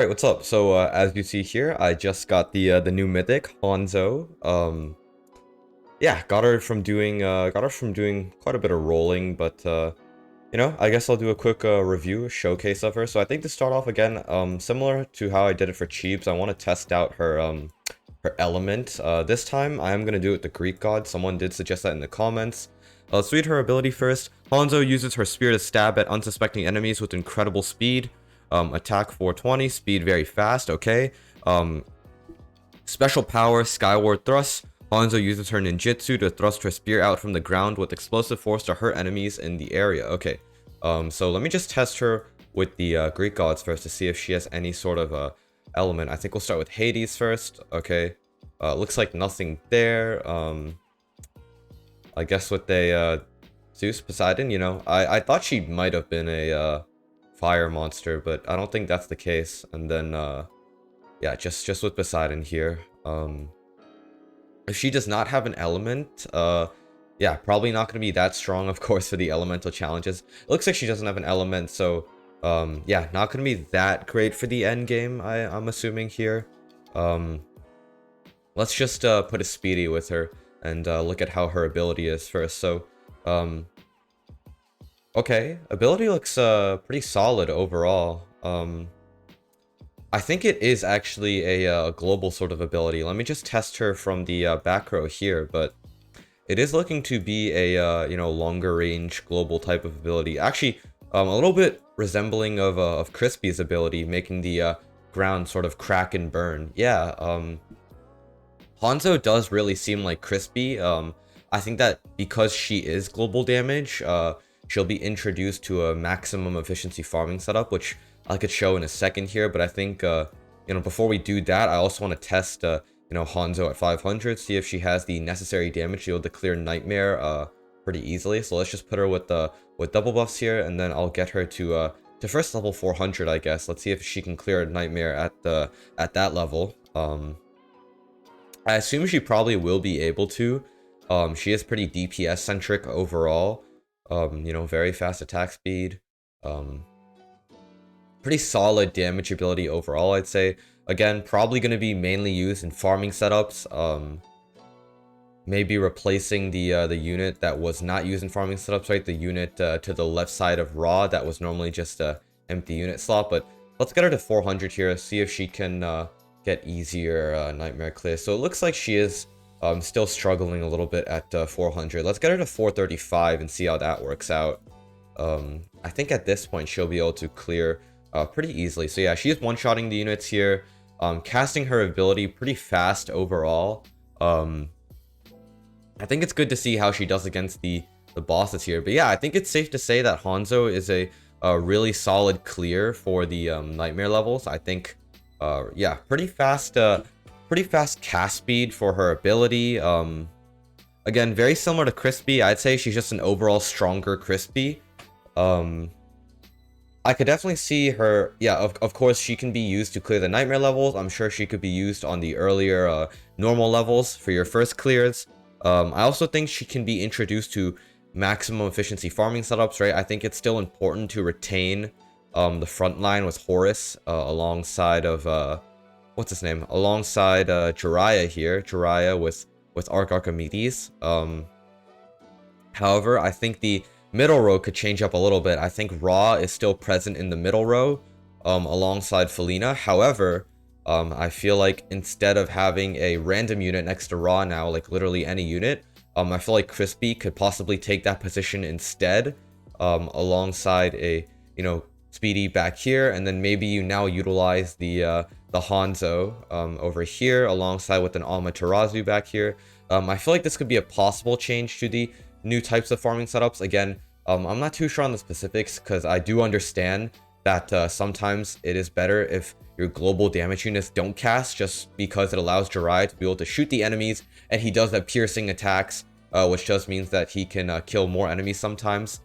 Alright, what's up? So as you see here, I just got the new Mythic, Hanzo. Yeah, got her from doing quite a bit of rolling, but I guess I'll do a quick review, showcase of her. So I think to start off again, similar to how I did it for Cheebs, I want to test out her element. This time I am gonna do it with the Greek god. Someone did suggest that in the comments. Let's read her ability first. Hanzo uses her spear to stab at unsuspecting enemies with incredible speed. Attack 420, speed very fast, okay. Special power, Skyward Thrust. Hanzo uses her ninjutsu to thrust her spear out from the ground with explosive force to hurt enemies in the area. Okay, so let me just test her with the Greek gods first to see if she has any sort of element. I think we'll start with Hades first. Okay, looks like nothing there. I guess with a Zeus, Poseidon, I thought she might have been a fire monster, but I don't think that's the case. And then yeah, just with Poseidon here. If she does not have an element, yeah, probably not going to be that strong, of course, for the elemental challenges. It looks like she doesn't have an element, so yeah, not going to be that great for the end game, I'm assuming here. Let's just put a speedy with her and look at how her ability is first. So okay, ability looks pretty solid overall. I think it is actually a global sort of ability. Let me just test her from the back row here, but it is looking to be a longer range global type of ability. Actually, a little bit resembling of Crispy's ability, making the ground sort of crack and burn. Yeah, Hanzo does really seem like Crispy. I think that because she is global damage, she'll be introduced to a maximum efficiency farming setup, which I could show in a second here. But I think, before we do that, I also want to test, Hanzo at 500, see if she has the necessary damage to be able to clear Nightmare pretty easily. So let's just put her with double buffs here, and then I'll get her to first level 400, I guess. Let's see if she can clear Nightmare at that level. I assume she probably will be able to. She is pretty DPS centric overall. Very fast attack speed. Pretty solid damage ability overall, I'd say. Again, probably going to be mainly used in farming setups. Maybe replacing the unit that was not used in farming setups, right? The unit to the left side of Raw that was normally just a empty unit slot. But let's get her to 400 here, see if she can get easier Nightmare clear. So it looks like she is still struggling a little bit at 400. Let's get her to 435 and see how that works out. I think at this point she'll be able to clear pretty easily. So yeah, she is one-shotting the units here, casting her ability pretty fast overall. I think it's good to see how she does against the bosses here. But yeah, I think it's safe to say that Hanzo is a really solid clear for the Nightmare levels. I think, yeah, pretty fast cast speed for her ability. Again, very similar to Crispy. I'd say she's just an overall stronger Crispy. I could definitely see her, yeah, of course she can be used to clear the Nightmare levels. I'm sure she could be used on the earlier normal levels for your first clears. I also think she can be introduced to maximum efficiency farming setups, right? I think it's still important to retain the front line with Horus alongside of, what's his name? Alongside Jiraiya here. Jiraiya with Archimedes. However, I think the middle row could change up a little bit. I think Ra is still present in the middle row alongside Felina. However, I feel like instead of having a random unit next to Ra now, like literally any unit, I feel like Crispy could possibly take that position instead, alongside a, Speedy back here, and then maybe you now utilize the Hanzo over here alongside with an Amaterasu back here. I feel like this could be a possible change to the new types of farming setups. Again, I'm not too sure on the specifics because I do understand that sometimes it is better if your global damage units don't cast, just because it allows Jiraiya to be able to shoot the enemies, and he does have piercing attacks, which just means that he can kill more enemies sometimes.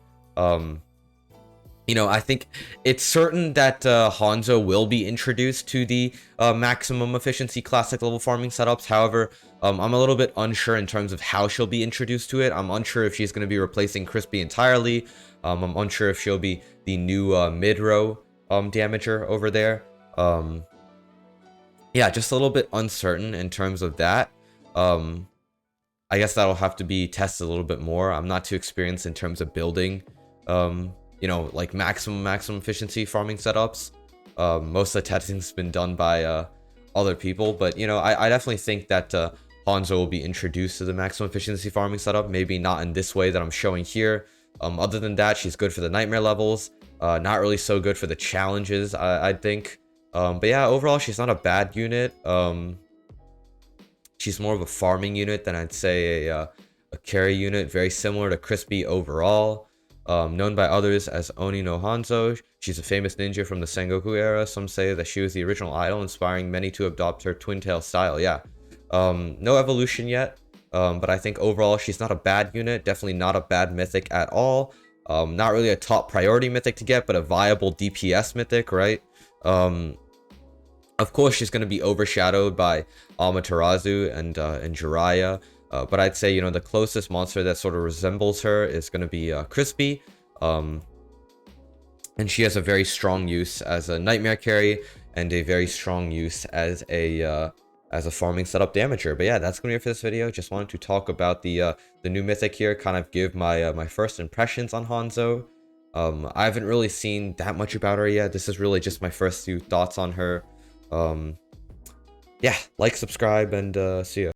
I think it's certain that Hanzo will be introduced to the maximum efficiency classic level farming setups. However, I'm a little bit unsure in terms of how she'll be introduced to it. I'm unsure if she's going to be replacing Crispy entirely. I'm unsure if she'll be the new mid-row damager over there. Yeah, just a little bit uncertain in terms of that. Um, I guess that'll have to be tested a little bit more. I'm not too experienced in terms of building, like maximum efficiency farming setups. Most of the testing's been done by other people, but I definitely think that Hanzo will be introduced to the maximum efficiency farming setup. Maybe not in this way that I'm showing here. Other than that, she's good for the nightmare levels. Not really so good for the challenges, I think. But yeah, overall, she's not a bad unit. She's more of a farming unit than I'd say a carry unit. Very similar to Crispy overall. Known by others as Oni no Hanzo, she's a famous ninja from the Sengoku era. Some say that she was the original idol, inspiring many to adopt her twin tail style. Yeah. No evolution yet, but I think overall she's not a bad unit. Definitely not a bad mythic at all. Not really a top priority mythic to get, but a viable DPS mythic, right? Of course, she's going to be overshadowed by Amaterasu and Jiraiya. But I'd say, the closest monster that sort of resembles her is going to be Crispy. And she has a very strong use as a nightmare carry and a very strong use as a farming setup damager. But yeah, that's going to be it for this video. Just wanted to talk about the new mythic here, kind of give my my first impressions on Hanzo. I haven't really seen that much about her yet. This is really just my first few thoughts on her. Yeah, like, subscribe, and see ya.